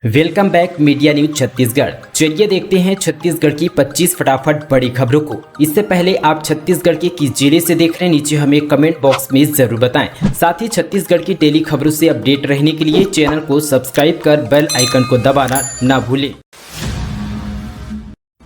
Welcome back media news Chhattisgarh. चलिए देखते हैं छत्तीसगढ़ की 25 फटाफट बड़ी खबरों को। इससे पहले आप छत्तीसगढ़ के किस जिले से देख रहे हैं, नीचे हमें कमेंट बॉक्स में जरूर बताएं। साथ ही छत्तीसगढ़ की डेली खबरों से अपडेट रहने के लिए चैनल को सब्सक्राइब कर बेल आइकन को दबाना ना भूलें।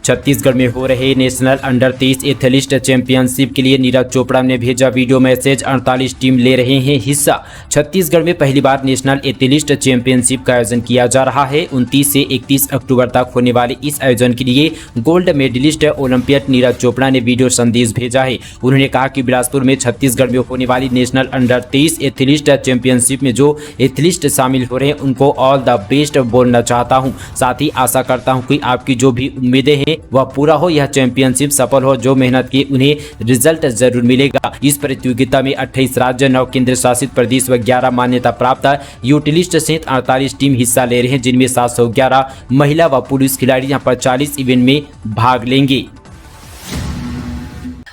छत्तीसगढ़ में हो रहे नेशनल अंडर 23 एथलीट चैंपियनशिप के लिए नीरज चोपड़ा ने भेजा वीडियो मैसेज। 48 टीम ले रहे हैं हिस्सा। छत्तीसगढ़ में पहली बार नेशनल एथलीट चैंपियनशिप का आयोजन किया जा रहा है। 29 से 31 अक्टूबर तक होने वाले इस आयोजन के लिए gold medallist Olympian Neeraj Chopra ने वीडियो संदेश भेजा है। उन्होंने कहा कि बिलासपुर में छत्तीसगढ़ में होने वाली नेशनल अंडर 23 एथलीट चैंपियनशिप में जो एथलीट शामिल हो रहे हैं उनको ऑल द बेस्ट बोलना चाहता हूँ। साथ ही आशा करता हूँ कि आपकी जो भी उम्मीदें हैं वह पूरा हो, यह चैंपियनशिप सफल हो। जो मेहनत की उन्हें रिजल्ट जरूर मिलेगा। इस प्रतियोगिता में 28 राज्य, 9 केंद्र शासित प्रदेश व 11 मान्यता प्राप्त यूटिलिस्ट सहित 48 टीम हिस्सा ले रहे हैं, जिनमें 711 महिला व पुरुष खिलाड़ी यहाँ पर 40 इवेंट में भाग लेंगे।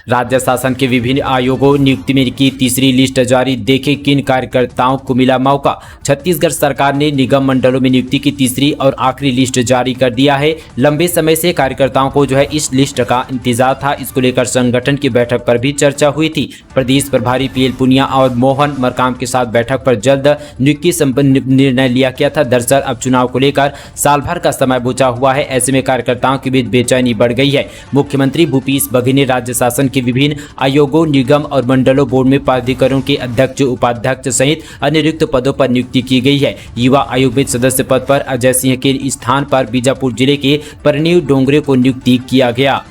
राज्य शासन के विभिन्न आयोगों नियुक्ति में की तीसरी लिस्ट जारी। देखें किन कार्यकर्ताओं को मिला मौका। छत्तीसगढ़ सरकार ने निगम मंडलों में नियुक्ति की तीसरी और आखिरी लिस्ट जारी कर दिया है। लंबे समय से कार्यकर्ताओं को इस लिस्ट का इंतजार था। इसको लेकर संगठन की बैठक पर भी चर्चा हुई थी। प्रदेश प्रभारी पीएल पुनिया और मोहन मरकाम के साथ बैठक पर जल्द नियुक्ति संबंधी निर्णय लिया गया था। दरअसल अब चुनाव को लेकर साल भर का समय बचा हुआ है। ऐसे में कार्यकर्ताओं के बीच बेचैनी बढ़ गई है। मुख्यमंत्री भूपेश बघेल ने राज्य शासन के विभिन्न आयोगों, निगम और मंडलों बोर्ड में प्राधिकरणों के अध्यक्ष, उपाध्यक्ष सहित अन्य रिक्त पदों पर नियुक्ति की गई है। युवा आयोग में सदस्य पद पर अजय सिंह के स्थान पर बीजापुर जिले के परनीव डोंगरे को नियुक्ति किया गया।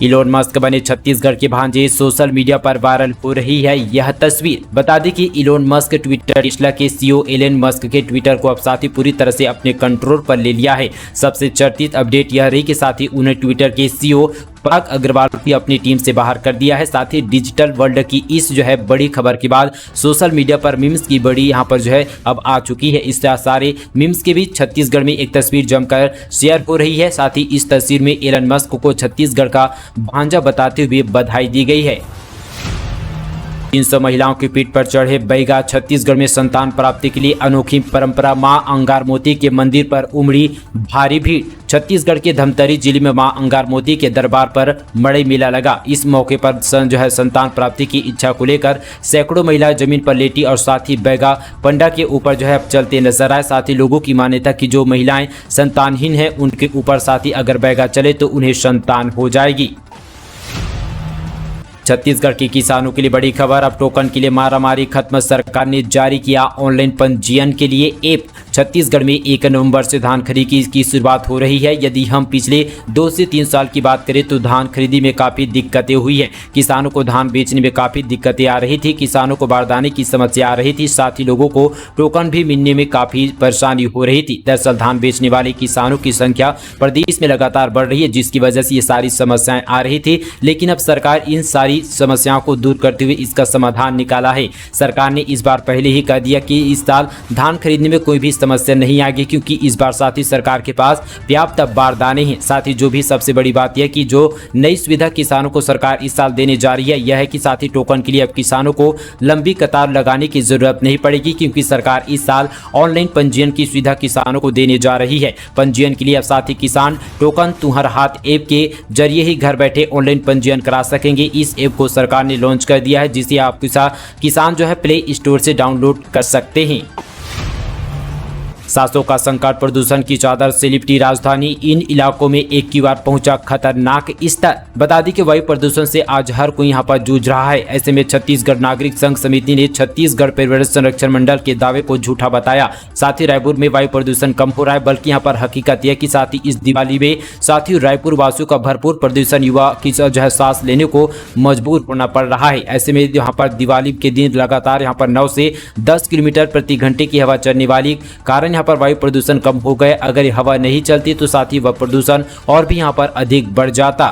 इलोन मस्क बने छत्तीसगढ़ के भांजे। सोशल मीडिया पर वायरल हो रही है यह तस्वीर। बता दें कि इलोन मस्क ट्विटर टेस्ला के सीईओ एलन मस्क के ट्विटर को अब साथी पूरी तरह से अपने कंट्रोल पर ले लिया है। सबसे चर्चित अपडेट यह रही कि साथ ही उन्हें ट्विटर के सीईओ पराग अग्रवाल भी अपनी टीम से बाहर कर दिया है। साथ ही डिजिटल वर्ल्ड की इस बड़ी खबर के बाद सोशल मीडिया पर मीम्स की बड़ी यहाँ पर अब आ चुकी है। इस सारे मीम्स के बीच छत्तीसगढ़ में एक तस्वीर जमकर शेयर हो रही है। साथ ही इस तस्वीर में एलन मस्क को छत्तीसगढ़ का भांजा बताते हुए बधाई दी गई है। 300 महिलाओं की पीठ पर चढ़े बैगा। छत्तीसगढ़ में संतान प्राप्ति के लिए अनोखी परंपरा। मां अंगारमोती के मंदिर पर उमड़ी भारी भीड़। छत्तीसगढ़ के धमतरी जिले में मां अंगारमोती के दरबार पर मड़ई मेला लगा। इस मौके पर संतान प्राप्ति की इच्छा को लेकर सैकड़ों महिलाएं जमीन पर लेटी और साथ ही बैगा पंडा के ऊपर अब चलते नजर आए। साथ ही लोगों की मान्यता की जो महिलाएं संतानहीन है उनके ऊपर साथ ही अगर बैगा चले तो उन्हें संतान हो जाएगी। छत्तीसगढ़ के किसानों के लिए बड़ी खबर। अब टोकन के लिए मारामारी खत्म। सरकार ने जारी किया ऑनलाइन पंजीयन के लिए ऐप। छत्तीसगढ़ में 1 नवंबर से धान खरीदी की शुरुआत हो रही है। यदि हम पिछले 2 से 3 साल की बात करें तो धान खरीदी में काफ़ी दिक्कतें हुई हैं। किसानों को धान बेचने में काफ़ी दिक्कतें आ रही थी। किसानों को बारदाने की समस्या आ रही थी। साथ ही लोगों को टोकन भी मिलने में काफ़ी परेशानी हो रही थी। दरअसल धान बेचने वाले किसानों की संख्या प्रदेश में लगातार बढ़ रही है, जिसकी वजह से ये सारी समस्याएं आ रही थी। लेकिन अब सरकार इन सारी समस्याओं को दूर करते हुए इसका समाधान निकाला है। सरकार ने इस बार पहले ही कह दिया कि इस साल धान खरीदने में कोई भी समस्या नहीं आएगी, क्योंकि इस बार साथ ही सरकार के पास पर्याप्त बारदाने हैं। साथ ही जो भी सबसे बड़ी बात यह कि जो नई सुविधा किसानों को सरकार इस साल देने जा रही है यह है कि साथ ही टोकन के लिए अब किसानों को लंबी कतार लगाने की जरूरत नहीं पड़ेगी, क्योंकि सरकार इस साल ऑनलाइन पंजीयन की सुविधा किसानों को देने जा रही है। पंजीयन के लिए अब साथ ही किसान टोकन तुम्हारा हाथ ऐप के जरिए ही घर बैठे ऑनलाइन पंजीयन करा सकेंगे। इस ऐप को सरकार ने लॉन्च कर दिया है, जिसे आप किसान प्ले स्टोर से डाउनलोड कर सकते हैं। सांसों का संकट, प्रदूषण की चादर से लिपटी राजधानी। इन इलाकों में एक की बार पहुंचा खतरनाक स्तर। बता दें कि वायु प्रदूषण से आज हर कोई यहां पर जूझ रहा है। ऐसे में छत्तीसगढ़ नागरिक संघ समिति ने छत्तीसगढ़ पर्यावरण संरक्षण मंडल के दावे को झूठा बताया। साथ ही रायपुर में वायु प्रदूषण कम हो रहा है, बल्कि यहाँ पर हकीकत यह कि साथ ही इस दिवाली में साथ ही रायपुर वासियों का भरपूर प्रदूषण युवा की सांस लेने को मजबूर होना पड़ रहा है। ऐसे में यहाँ पर दिवाली के दिन लगातार यहाँ पर 9 से 10 किलोमीटर प्रति घंटे की हवा चलने वाली कारण यहाँ पर वायु प्रदूषण कम हो गए। अगर हवा नहीं चलती तो साथ ही वह प्रदूषण और भी यहाँ पर अधिक बढ़ जाता।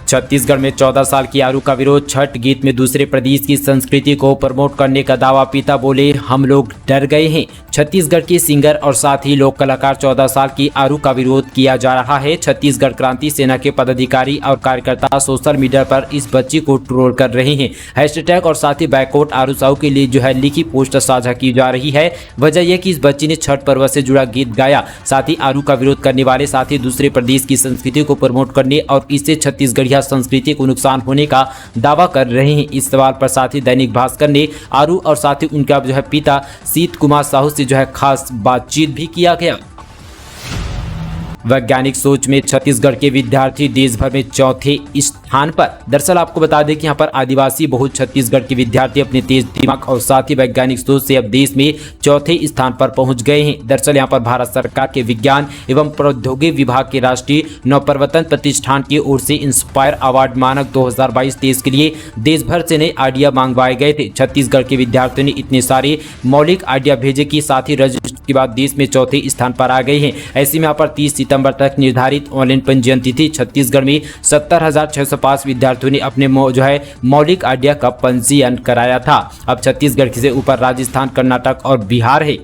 छत्तीसगढ़ में 14 साल की आरू का विरोध, छठ गीत में दूसरे प्रदेश की संस्कृति को प्रमोट करने का दावा। पिता बोले हम लोग डर गए हैं। छत्तीसगढ़ के सिंगर और साथ ही लोक कलाकार 14 साल की आरू का विरोध किया जा रहा है। छत्तीसगढ़ क्रांति सेना के पदाधिकारी और कार्यकर्ता सोशल मीडिया पर इस बच्ची को ट्रोल कर रहे हैं। हैशटैग और साथ ही बैकआउट आरू साहू के लिए लिखी पोस्ट साझा की जा रही है। वजह यह कि इस बच्ची ने छठ पर्व से जुड़ा गीत गाया। साथ ही आरू का विरोध करने वाले साथ ही दूसरे प्रदेश की संस्कृति को प्रमोट करने और इससे छत्तीसगढ़िया संस्कृति को नुकसान होने का दावा कर रहे हैं। इस सवाल पर साथ ही दैनिक भास्कर ने आरू और साथ ही उनका पिता सीत कुमार साहू से खास बातचीत भी किया गया। वैज्ञानिक सोच में छत्तीसगढ़ के विद्यार्थी देश भर में चौथे स्थान पर। दरअसल आपको बता दें कि यहाँ पर आदिवासी बहुत छत्तीसगढ़ के विद्यार्थी अपने तेज दिमाग और साथ ही वैज्ञानिक सोच से अब देश में चौथे स्थान पर पहुंच गए हैं। दरअसल यहाँ पर भारत सरकार के विज्ञान एवं प्रौद्योगिकी विभाग के राष्ट्रीय नवप्रवर्तन प्रतिष्ठान की ओर से इंस्पायर अवार्ड मानक 2022-23 के लिए देश भर से नए आइडिया मंगवाए गए थे। छत्तीसगढ़ के विद्यार्थियों ने इतने सारे मौलिक आइडिया भेजे कि साथ ही रजिस्टर के बाद देश में चौथे स्थान पर आ गए हैं। ऐसे में यहाँ पर 30 सितंबर तक निर्धारित ऑनलाइन पंजीयन तिथि छत्तीसगढ़ में 70,605 विद्यार्थियों ने अपने मौलिक आइडिया का पंजीयन कराया था। अब छत्तीसगढ़ से ऊपर राजस्थान, कर्नाटक और बिहार है।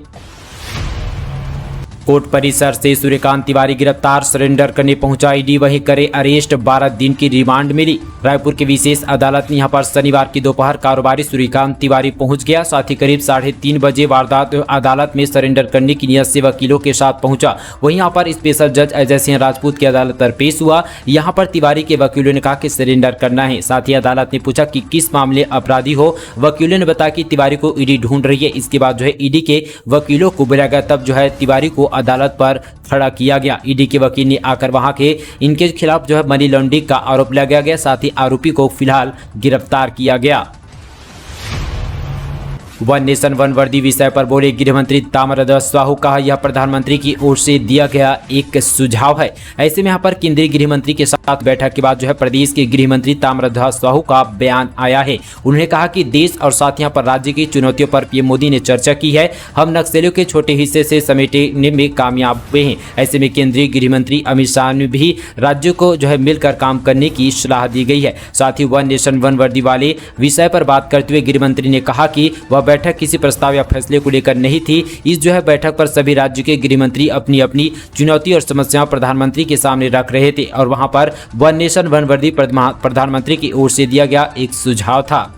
कोर्ट परिसर से सूर्यकांत तिवारी गिरफ्तार, सरेंडर करने पहुंचा ईडी, वहीं करे अरेस्ट, 12 दिन की रिमांड मिली। रायपुर की विशेष अदालत में यहां पर शनिवार की दोपहर कारोबारी सूर्यकांत तिवारी पहुंच गया। साथ ही करीब 3:30 बजे वारदात अदालत में सरेंडर करने की नियत से वकीलों के साथ पहुंचा। वहीं यहां पर स्पेशल जज अजय सिंह राजपूत की अदालत पर पेश हुआ। यहां पर तिवारी के वकीलों ने कहा कि सरेंडर करना है। साथ ही अदालत ने पूछा कि किस मामले अपराधी हो। वकीलों ने बताया कि तिवारी को ईडी ढूंढ रही है। इसके बाद ईडी के वकीलों को बुलाया गया, तब तिवारी को अदालत पर खड़ा किया गया। ईडी के वकील ने आकर वहां के इनके खिलाफ मनी लॉन्ड्रिंग का आरोप लगाया गया। साथ ही आरोपी को फिलहाल गिरफ्तार किया गया। वन नेशन वन वर्दी विषय पर बोले गृह मंत्री ताम्रध्वज साहू। कहा यह प्रधानमंत्री की ओर से दिया गया एक सुझाव है। ऐसे में यहाँ पर केंद्रीय गृह मंत्री के साथ बैठक के बाद प्रदेश के गृह मंत्री ताम्रध्वज साहू का बयान आया है। उन्होंने कहा कि देश और साथ यहाँ पर राज्य की चुनौतियों पर पीएम मोदी ने चर्चा की है। हम नक्सलियों के छोटे हिस्से से समेटने में कामयाब हुए हैं। ऐसे में केंद्रीय गृह मंत्री अमित शाह ने भी राज्यों को मिलकर काम करने की सलाह दी गई है। साथ ही वन नेशन वन वर्दी वाले विषय पर बात करते हुए गृह मंत्री ने कहा कि वह बैठक किसी प्रस्ताव या फैसले को लेकर नहीं थी। इस बैठक पर सभी राज्य के गृह मंत्री अपनी अपनी चुनौती और समस्याएं प्रधानमंत्री के सामने रख रहे थे और वहां पर वन नेशन वन वर्दी प्रधानमंत्री की ओर से दिया गया एक सुझाव था।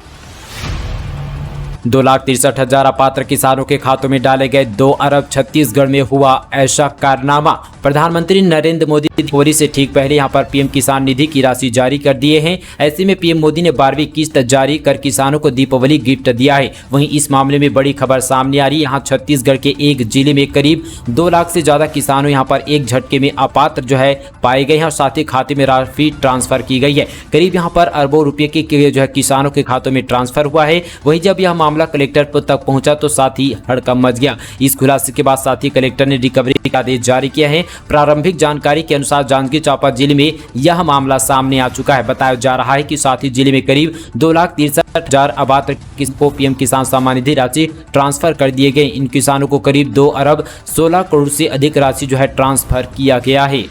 2,63,000 अपात्र किसानों के खातों में डाले गए 2 अरब। छत्तीसगढ़ में हुआ ऐसा कारनामा। प्रधानमंत्री नरेंद्र मोदी दिवाली से ठीक पहले यहां पर पीएम किसान निधि की राशि जारी कर दिए हैं। ऐसे में पीएम मोदी ने 12वीं किस्त जारी कर किसानों को दीपावली गिफ्ट दिया है। वहीं इस मामले में बड़ी खबर सामने आ रही है। यहाँ छत्तीसगढ़ के एक जिले में करीब 2 लाख से ज्यादा किसानों यहाँ पर एक झटके में अपात्र पाए गए हैं और साथ ही खाते में राशि ट्रांसफर की गई है। करीब यहाँ पर अरबों रुपये के किसानों के खातों में ट्रांसफर हुआ है। वहीं जब यह मामला कलेक्टर तक पहुंचा तो साथ ही हड़कंप मच गया। इस खुलासे के बाद साथ ही कलेक्टर ने रिकवरी का आदेश जारी किया है। प्रारंभिक जानकारी के अनुसार जांजगीर चांपा जिले में यह मामला सामने आ चुका है। बताया जा रहा है कि साथ ही जिले में करीब 2,63,000 अपात्र को पीएम किसान सम्मान निधि राशि ट्रांसफर कर दिए गए। इन किसानों को करीब 2 अरब 16 करोड़ से अधिक राशि ट्रांसफर किया गया है।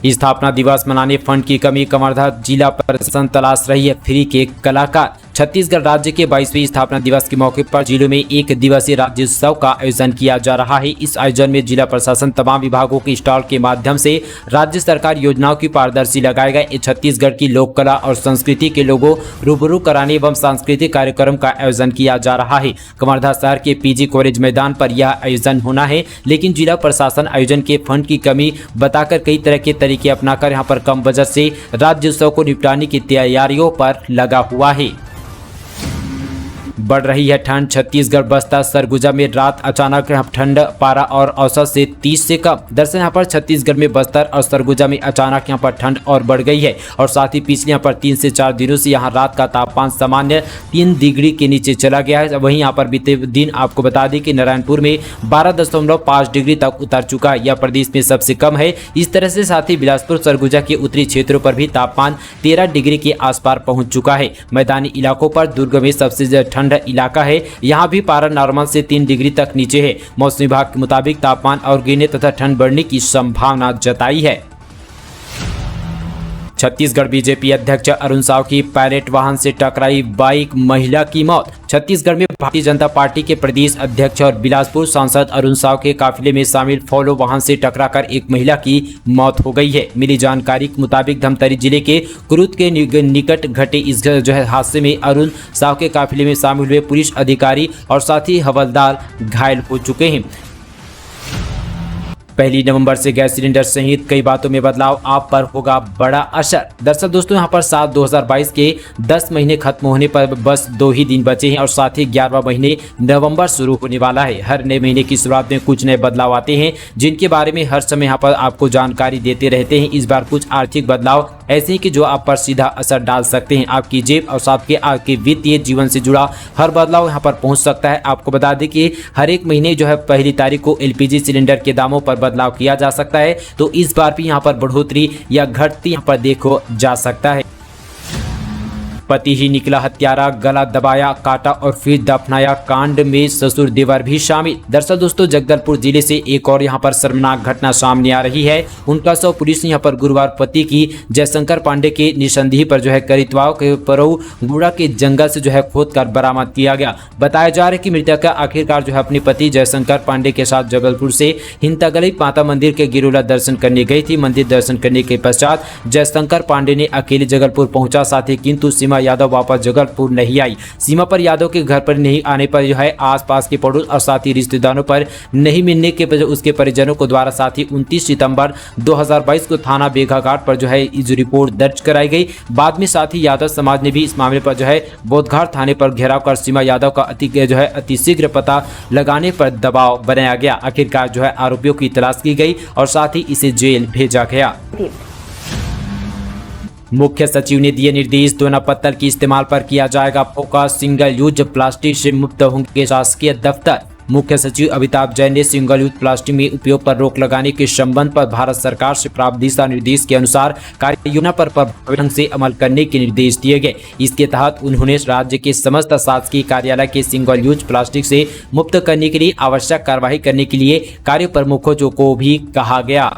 स्थापना दिवस मनाने फंड की कमी, कवर्धा जिला प्रशासन तलाश रही है फ्री के कलाकार। छत्तीसगढ़ राज्य के 22वें स्थापना दिवस के मौके पर जिलों में 1 दिवसीय राज्योत्सव का आयोजन किया जा रहा है। इस आयोजन में जिला प्रशासन तमाम विभागों के स्टॉल के माध्यम से राज्य सरकार योजनाओं की पारदर्शी लगाएगा। छत्तीसगढ़ की लोक कला और संस्कृति के लोगों रूबरू कराने एवं सांस्कृतिक कार्यक्रम का आयोजन किया जा रहा है। कवर्धा शहर के पीजी कॉलेज मैदान पर यह आयोजन होना है, लेकिन जिला प्रशासन आयोजन के फंड की कमी बताकर कई तरह के तरीके अपनाकर यहाँ पर कम बजट से राज्योत्सव को निपटाने की तैयारियों पर लगा हुआ है। बढ़ रही है ठंड। छत्तीसगढ़ बस्तर सरगुजा में रात अचानक ठंड, पारा और औसत से 30 से कम। दरअसल यहाँ पर छत्तीसगढ़ में बस्तर और सरगुजा में अचानक यहाँ पर ठंड और बढ़ गई है और साथ ही पिछले यहाँ पर 3 से 4 दिनों से यहाँ रात का तापमान सामान्य 3 डिग्री के नीचे चला गया है। वहीं यहाँ पर बीते दिन आपको बता दें कि नारायणपुर में 12.5 डिग्री तक उतर चुका है। यह प्रदेश में सबसे कम है। इस तरह से साथ ही बिलासपुर सरगुजा के उत्तरी क्षेत्रों पर भी तापमान 13 डिग्री के आसपास पहुंच चुका है। मैदानी इलाकों पर दुर्ग में सबसे ठंड इलाका है। यहाँ भी पारा नॉर्मल से 3 डिग्री तक नीचे है। मौसम विभाग के मुताबिक तापमान और गिरने तथा ठंड बढ़ने की संभावना जताई है। छत्तीसगढ़ बीजेपी अध्यक्ष अरुण साव की पायलट वाहन से टकराई बाइक, महिला की मौत। छत्तीसगढ़ में भारतीय जनता पार्टी के प्रदेश अध्यक्ष और बिलासपुर सांसद अरुण साव के काफिले में शामिल फॉलो वाहन से टकराकर एक महिला की मौत हो गई है। मिली जानकारी के मुताबिक धमतरी जिले के कुरुद के निकट घटे इस हादसे में अरुण साव के काफिले में शामिल हुए पुलिस अधिकारी और साथ ही हवलदार घायल हो चुके हैं। 1 नवंबर से गैस सिलेंडर सहित कई बातों में बदलाव, आप पर होगा बड़ा असर। दरअसल दोस्तों यहाँ पर 7/2022 के 10 महीने खत्म होने पर बस 2 ही दिन बचे हैं और साथ ही 11वां महीने नवंबर शुरू होने वाला है। हर नए महीने की शुरुआत में कुछ नए बदलाव आते हैं जिनके बारे में हर समय यहाँ पर आपको जानकारी देते रहते हैं। इस बार कुछ आर्थिक बदलाव ऐसे हैं कि जो आप पर सीधा असर डाल सकते हैं। आपकी जेब और साथ आपके वित्तीय जीवन से जुड़ा हर बदलाव यहाँ पर पहुँच सकता है। आपको बता दें कि हर एक महीने जो है 1 तारीख को LPG सिलेंडर के दामों पर बदलाव किया जा सकता है, तो इस बार भी यहाँ पर बढ़ोतरी या घटती यहाँ पर देखो जा सकता है। पति ही निकला हत्यारा, गला दबाया, काटा और फिर दफनाया कांड में ससुर देवर भी शामिल। दरअसल दोस्तों जगदलपुर जिले से एक और यहाँ पर शर्मनाक घटना सामने आ रही है। उनका शव पुलिस ने यहाँ पर गुरुवार पति की जयशंकर पांडे के निसंदेही पर जो है करितवाव के परऊ गुड़ा के जंगल से जो है खोद कर बरामद किया गया। बताया जा रहा है कि मृतक आखिरकार जो है अपने पति जयशंकर पांडे के साथ जबलपुर से हिंतागली माता मंदिर के गिरोला दर्शन करने गई थी। मंदिर दर्शन करने के पश्चात जयशंकर पांडे ने अकेले जबलपुर पहुंचा, साथ ही किंतु सीमा यादव वापस जबलपुर नहीं आई। सीमा पर यादव के घर पर नहीं आने पर जो है आसपास के पड़ोस और साथ ही रिश्तेदारों पर नहीं मिलने के वजह उसके परिजनों को द्वारा साथ ही 29 सितंबर 2022 को थाना बेघाघाट पर जो है इस रिपोर्ट दर्ज कराई गई। बाद में साथ ही यादव समाज ने भी इस मामले पर जो है बोधघाट थाने पर घेराव कर सीमा यादव का अतिशीघ्र पता लगाने पर दबाव बनाया गया। आखिरकार जो है आरोपियों की तलाश की गई और साथ ही इसे जेल भेजा गया। मुख्य सचिव ने दिए निर्देश, दोना पत्तल के इस्तेमाल पर किया जाएगा फोकस, सिंगल यूज प्लास्टिक से मुक्त होंगे शासकीय दफ्तर। मुख्य सचिव अमिताभ जैन ने सिंगल यूज प्लास्टिक में उपयोग पर रोक लगाने के संबंध पर भारत सरकार से प्राप्त दिशा निर्देश के अनुसार कार्य योजना पर प्रभावी ढंग से अमल करने के निर्देश दिए गए। इसके तहत उन्होंने राज्य के समस्त शासकीय कार्यालय के सिंगल यूज प्लास्टिक से मुक्त करने के लिए आवश्यक कार्यवाही करने के लिए कार्य प्रमुखों को भी कहा गया।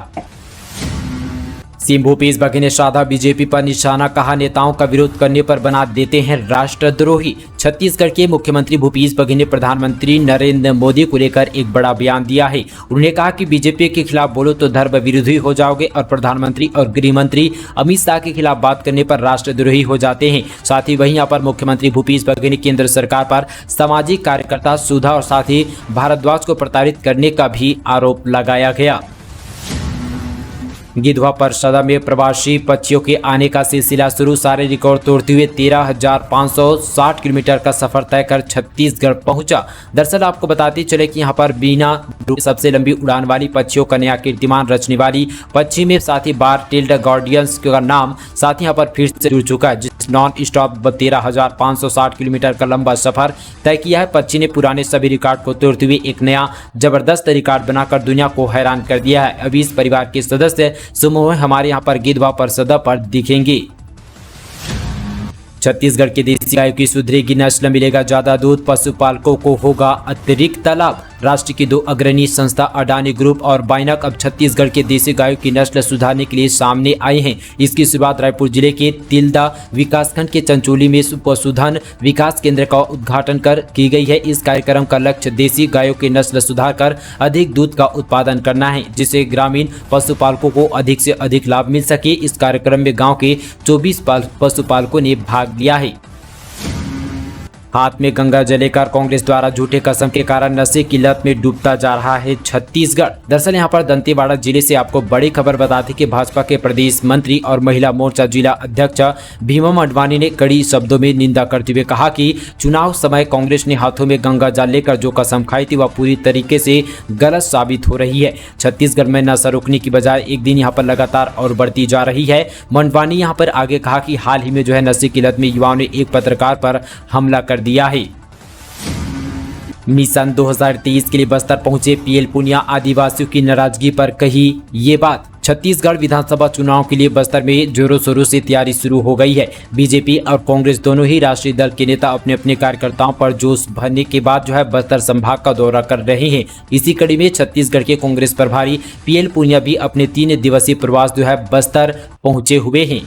सीएम भूपेश बघेल ने साधा बीजेपी पर निशाना, कहा नेताओं का विरोध करने पर बना देते हैं राष्ट्रद्रोही। छत्तीसगढ़ के मुख्यमंत्री भूपेश बघेल ने प्रधानमंत्री नरेंद्र मोदी को लेकर एक बड़ा बयान दिया है। उन्होंने कहा कि बीजेपी के खिलाफ बोलो तो धर्म विरोधी हो जाओगे और प्रधानमंत्री और गृह मंत्री अमित शाह के खिलाफ बात करने पर राष्ट्रद्रोही हो जाते हैं। साथ ही वहीं यहाँ पर मुख्यमंत्री भूपेश बघेल ने केंद्र सरकार पर सामाजिक कार्यकर्ता सुधा और साथ ही भारद्वाज को प्रताड़ित करने का भी आरोप लगाया गया। गिधवा परिषद में प्रवासी पक्षियों के आने का सिलसिला शुरू, सारे रिकॉर्ड तोड़ते हुए 13,560 किलोमीटर का सफर तय कर छत्तीसगढ़ पहुंचा। दरअसल आपको बताते चले कि यहां पर बिना सबसे लंबी उड़ान वाली पक्षियों का नया कीर्तिमान रचने वाली पक्षी में साथ ही बार टेल्ड गार्डियंस का नाम साथ ही यहाँ पर फिर से जुड़ चुका है, जिस नॉन स्टॉप 13,560 किलोमीटर का लंबा सफर तय किया है। पक्षी ने पुराने सभी रिकॉर्ड को तोड़ते हुए एक नया जबरदस्त रिकॉर्ड बनाकर दुनिया को हैरान कर दिया है। अभी इस परिवार के सदस्य समूह हमारे यहाँ पर गिधवा परिषद पर दिखेंगे। छत्तीसगढ़ के देसी गायों की सुधरेगी नस्ल, मिलेगा ज्यादा दूध, पशुपालकों को होगा अतिरिक्त लाभ। राष्ट्र की 2 अग्रणी संस्था अडानी ग्रुप और बाइनक अब छत्तीसगढ़ के देसी गायों की नस्ल सुधारने के लिए सामने आए हैं। इसकी शुरुआत रायपुर जिले के तिल्दा विकासखंड के चंचोली में पशुधन विकास केंद्र का उद्घाटन कर की गई है। इस कार्यक्रम का लक्ष्य देसी गायों की नस्ल सुधार कर अधिक दूध का उत्पादन करना है, जिससे ग्रामीण पशुपालकों को अधिक से अधिक लाभ मिल सके। इस कार्यक्रम में गाँव के 24 पशुपालकों ने भाग लिया है। हाथ में गंगा जल लेकर कांग्रेस द्वारा झूठे कसम के कारण नशे की लत में डूबता जा रहा है छत्तीसगढ़। दरअसल यहां पर दंतेवाड़ा जिले से आपको बड़ी खबर बताती कि भाजपा के प्रदेश मंत्री और महिला मोर्चा जिला अध्यक्ष भीमा मंडवानी ने कड़ी शब्दों में निंदा करते हुए कहा कि चुनाव समय कांग्रेस ने हाथों में गंगा जल लेकर जो कसम खाई थी वह पूरी तरीके से गलत साबित हो रही है। छत्तीसगढ़ में नशा रोकने की बजाय एक दिन यहाँ पर लगातार और बढ़ती जा रही है। मंडवानी यहाँ पर आगे कहा कि हाल ही में जो है नशे की लत में युवाओं ने एक पत्रकार पर हमला कर दिया है। मिशन 2023 के लिए बस्तर पहुंचे पीएल पुनिया, आदिवासियों की नाराजगी पर कही ये बात। छत्तीसगढ़ विधानसभा चुनाव के लिए बस्तर में जोरों शोरों से तैयारी शुरू हो गई है। बीजेपी और कांग्रेस दोनों ही राष्ट्रीय दल के नेता अपने अपने कार्यकर्ताओं पर जोश भरने के बाद जो है बस्तर संभाग का दौरा कर रहे हैं। इसी कड़ी में छत्तीसगढ़ के कांग्रेस प्रभारी पीएल पुनिया भी अपने 3 दिवसीय प्रवास जो है बस्तर पहुंचे हुए हैं।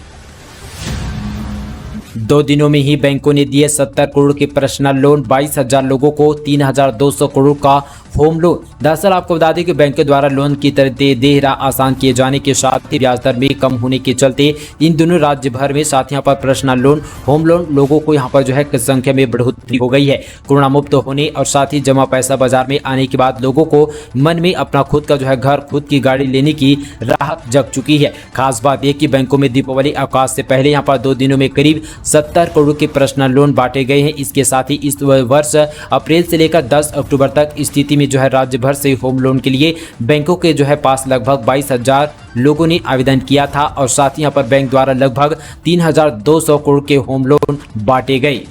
2 दिनों में ही बैंकों ने दिए 70 करोड़ के पर्सनल लोन, 22,000 लोगों को 3,200 करोड़ का होम लोन। दरअसल आपको बता दें कि बैंकों द्वारा लोन की देर आसान किए जाने के साथ ही ब्याज दर में कम होने के चलते इन दोनों राज्य भर में साथ यहाँ पर पर्सनल लोन, होम लोन लोगों को यहाँ पर जो है संख्या में बढ़ोतरी हो गई है। कोरोना मुक्त होने और साथ ही जमा पैसा बाजार में आने के बाद लोगों को मन में अपना खुद का जो है घर, खुद की गाड़ी लेने की राह जग चुकी है। खास बात यह कि बैंकों में दीपावली अवकाश से पहले यहाँ पर 2 दिनों में करीब 70 करोड़ के पर्सनल लोन बांटे गए हैं। इसके साथ ही इस वर्ष अप्रैल से लेकर 10 अक्टूबर तक स्थिति में जो है राज्य भर से होम लोन के लिए बैंकों के जो है पास लगभग 22,000 लोगों ने आवेदन किया था और साथ ही यहाँ पर बैंक द्वारा लगभग 3,200 करोड़ के होम लोन बांटे गए।